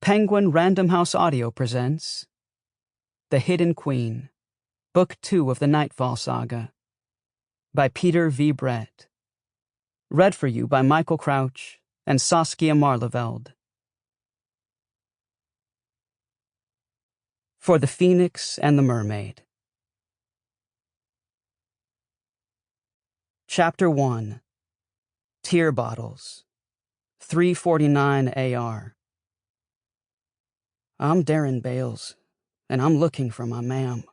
Penguin Random House Audio presents The Hidden Queen, Book 2 of the Nightfall Saga, by Peter V. Brett. Read for you by Michael Crouch and Saskia Maarleveld. For the Phoenix and the Mermaid. Chapter 1. Tear Bottles. 349 AR. I'm Darren Bales, and I'm looking for my ma'am.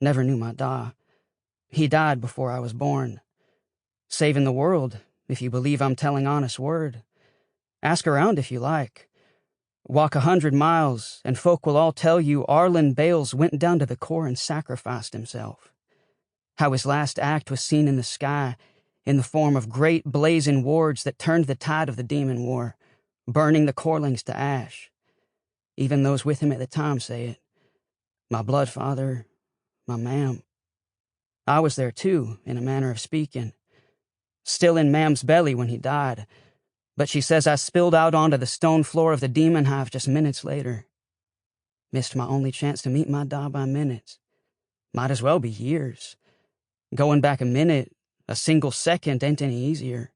Never knew my da. He died before I was born. Saving the world, if you believe I'm telling honest word. Ask around if you like. Walk 100 miles, and folk will all tell you Arlen Bales went down to the core and sacrificed himself. How his last act was seen in the sky, in the form of great blazing wards that turned the tide of the demon war, burning the corelings to ash. Even those with him at the time say it. My blood father, my ma'am. I was there too, in a manner of speaking. Still in ma'am's belly when he died, but she says I spilled out onto the stone floor of the demon hive just minutes later. Missed my only chance to meet my da by minutes. Might as well be years. Going back a minute, a single second ain't any easier.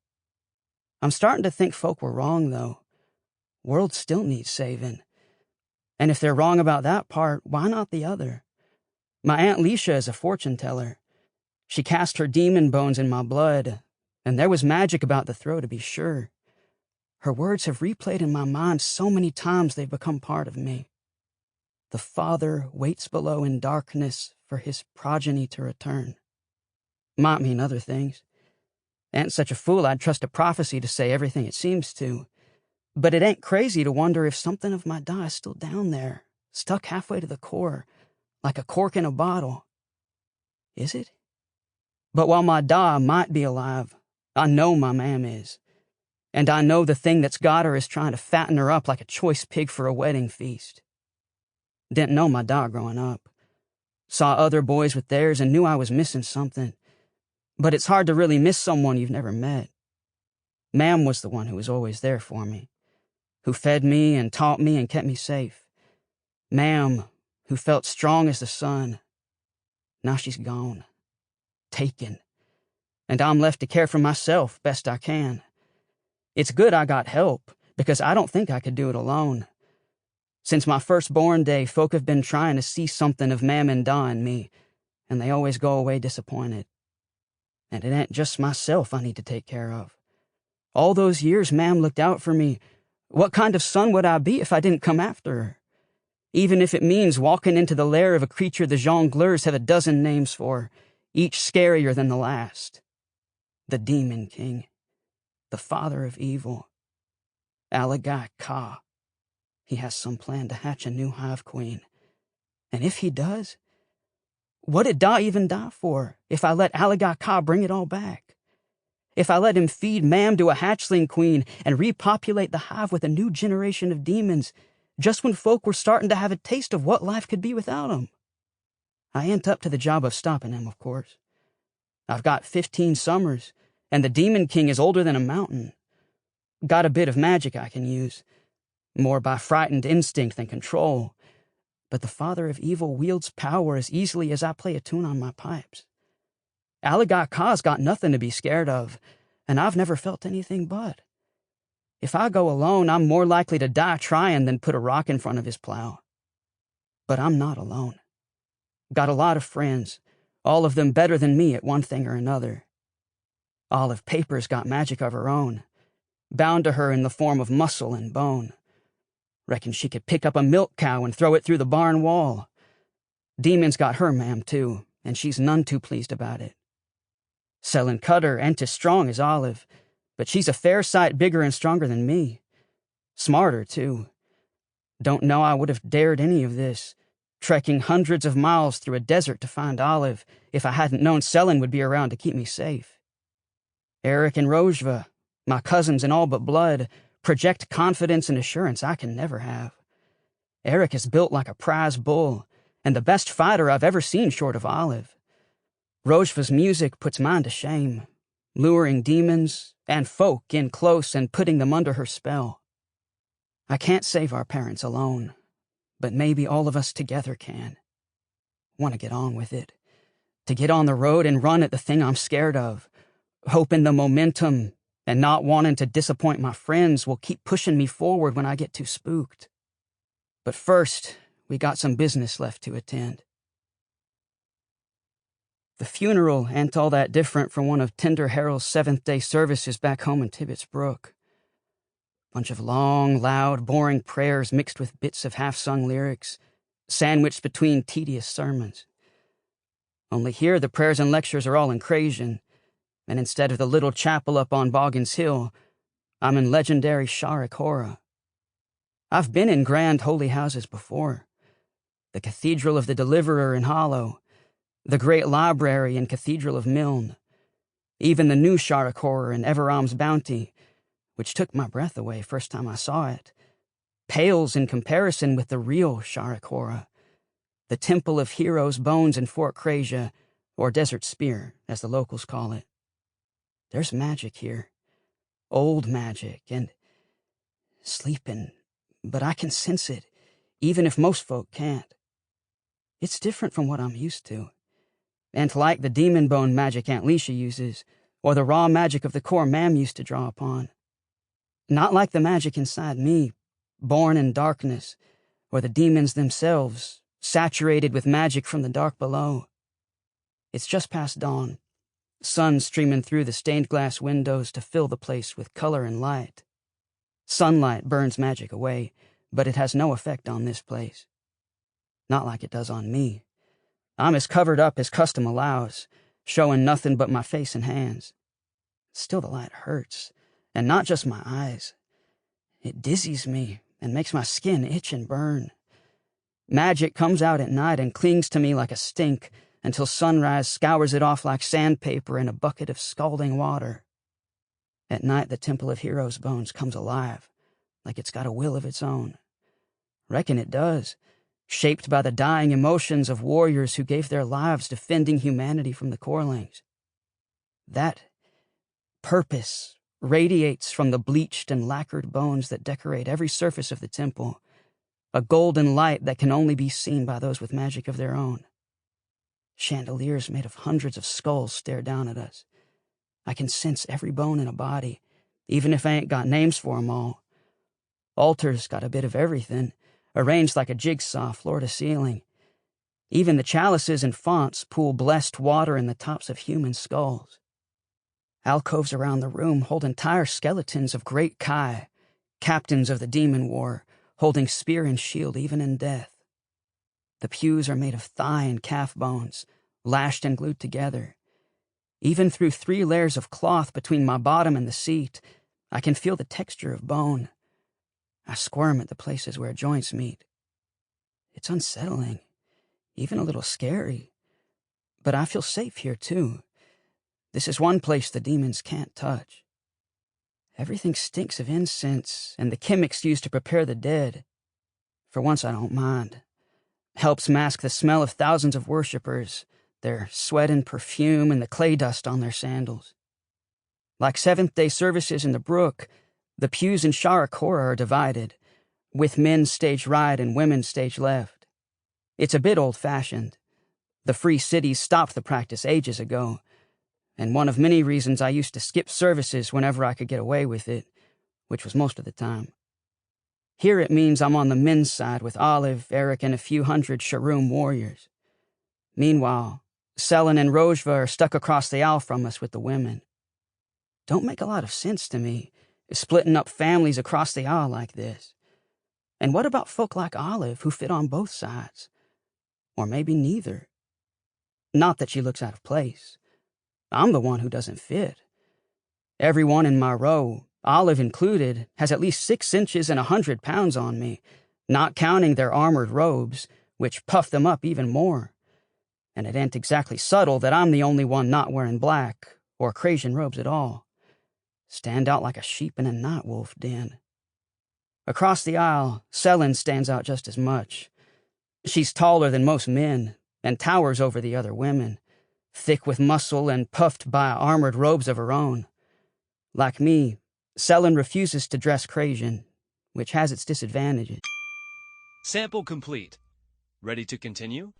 I'm starting to think folk were wrong, though. World still needs saving. And if they're wrong about that part, why not the other? My Aunt Leisha is a fortune teller. She cast her demon bones in my blood, and there was magic about the throw to be sure. Her words have replayed in my mind so many times they've become part of me. The Father waits below in darkness for his progeny to return. Might mean other things. Ain't such a fool I'd trust a prophecy to say everything it seems to. But it ain't crazy to wonder if something of my da is still down there, stuck halfway to the core, like a cork in a bottle. Is it? But while my da might be alive, I know my ma'am is. And I know the thing that's got her is trying to fatten her up like a choice pig for a wedding feast. Didn't know my da growing up. Saw other boys with theirs and knew I was missing something. But it's hard to really miss someone you've never met. Ma'am was the one who was always there for me, who fed me and taught me and kept me safe. Ma'am, who felt strong as the sun. Now she's gone. Taken. And I'm left to care for myself best I can. It's good I got help, because I don't think I could do it alone. Since my firstborn day, folk have been trying to see something of Ma'am and Da in me, and they always go away disappointed. And it ain't just myself I need to take care of. All those years Ma'am looked out for me. What kind of son would I be if I didn't come after her? Even if it means walking into the lair of a creature the jongleurs have a dozen names for, each scarier than the last. The Demon King. The father of evil. Alagai Ka. He has some plan to hatch a new hive queen. And if he does, what did Da even die for if I let Alagai Ka bring it all back? If I let him feed Ma'am to a hatchling queen and repopulate the hive with a new generation of demons, just when folk were starting to have a taste of what life could be without him? I ain't up to the job of stopping him, of course. I've got 15 summers, and the Demon King is older than a mountain. Got a bit of magic I can use, more by frightened instinct than control, but the father of evil wields power as easily as I play a tune on my pipes. Alagai Ka's got nothing to be scared of, and I've never felt anything but. If I go alone, I'm more likely to die trying than put a rock in front of his plow. But I'm not alone. Got a lot of friends, all of them better than me at one thing or another. Olive Paper's got magic of her own, bound to her in the form of muscle and bone. Reckon she could pick up a milk cow and throw it through the barn wall. Demon's got her ma'am, too, and she's none too pleased about it. Selling Cutter ain't as strong as Olive, but she's a fair sight bigger and stronger than me. Smarter, too. Don't know I would have dared any of this, trekking hundreds of miles through a desert to find Olive if I hadn't known Selin would be around to keep me safe. Eric and Rojva, my cousins in all but blood, project confidence and assurance I can never have. Eric is built like a prize bull, and the best fighter I've ever seen short of Olive. Rojva's music puts mine to shame, luring demons and folk in close and putting them under her spell. I can't save our parents alone, but maybe all of us together can. Want to get on with it. To get on the road and run at the thing I'm scared of, hoping the momentum and not wanting to disappoint my friends will keep pushing me forward when I get too spooked. But first, we got some business left to attend. The funeral ain't all that different from one of Tender Harold's seventh-day services back home in Tibbetts Brook. Bunch of long, loud, boring prayers mixed with bits of half-sung lyrics, sandwiched between tedious sermons. Only here the prayers and lectures are all in Crasian, and instead of the little chapel up on Boggins Hill, I'm in legendary Shara. I've been in grand holy houses before. The Cathedral of the Deliverer in Hollow, the Great Library and Cathedral of Milne, even the new Shara in Everam's Bounty, which took my breath away first time I saw it, pales in comparison with the real Shara, the Temple of Heroes' Bones in Fort Craysia, or Desert Spear, as the locals call it. There's magic here. Old magic, and sleeping, but I can sense it, even if most folk can't. It's different from what I'm used to. And like the demon bone magic Aunt Leisha uses, or the raw magic of the core Mam used to draw upon. Not like the magic inside me, born in darkness, or the demons themselves, saturated with magic from the dark below. It's just past dawn, sun streaming through the stained glass windows to fill the place with color and light. Sunlight burns magic away, but it has no effect on this place. Not like it does on me. I'm as covered up as custom allows, showing nothing but my face and hands. Still the light hurts, and not just my eyes. It dizzies me and makes my skin itch and burn. Magic comes out at night and clings to me like a stink until sunrise scours it off like sandpaper in a bucket of scalding water. At night, the Temple of Heroes' Bones comes alive, like it's got a will of its own. Reckon it does, shaped by the dying emotions of warriors who gave their lives defending humanity from the corelings. That purpose radiates from the bleached and lacquered bones that decorate every surface of the temple, a golden light that can only be seen by those with magic of their own. Chandeliers made of hundreds of skulls stare down at us. I can sense every bone in a body, even if I ain't got names for 'em all. Altars got a bit of everything, arranged like a jigsaw floor to ceiling. Even the chalices and fonts pool blessed water in the tops of human skulls. Alcoves around the room hold entire skeletons of great Kai, captains of the demon war, holding spear and shield even in death. The pews are made of thigh and calf bones, lashed and glued together. Even through 3 layers of cloth between my bottom and the seat, I can feel the texture of bone. I squirm at the places where joints meet. It's unsettling, even a little scary. But I feel safe here, too. This is one place the demons can't touch. Everything stinks of incense and the chemics used to prepare the dead. For once, I don't mind. Helps mask the smell of thousands of worshippers, their sweat and perfume and the clay dust on their sandals. Like seventh-day services in the brook, the pews in Sharakora are divided, with men stage right and women stage left. It's a bit old-fashioned. The free cities stopped the practice ages ago, and one of many reasons I used to skip services whenever I could get away with it, which was most of the time. Here it means I'm on the men's side with Olive, Eric, and a few hundred Sharoom warriors. Meanwhile, Selin and Rojva are stuck across the Isle from us with the women. Don't make a lot of sense to me, splitting up families across the Isle like this. And what about folk like Olive who fit on both sides? Or maybe neither. Not that she looks out of place. I'm the one who doesn't fit. Everyone in my row, Olive included, has at least 6 inches and 100 pounds on me, not counting their armored robes, which puff them up even more. And it ain't exactly subtle that I'm the only one not wearing black, or Crasian robes at all. Stand out like a sheep in a night wolf den. Across the aisle, Selin stands out just as much. She's taller than most men, and towers over the other women, thick with muscle and puffed by armored robes of her own. Like me, Selin refuses to dress Crasian, which has its disadvantages. Sample complete. Ready to continue?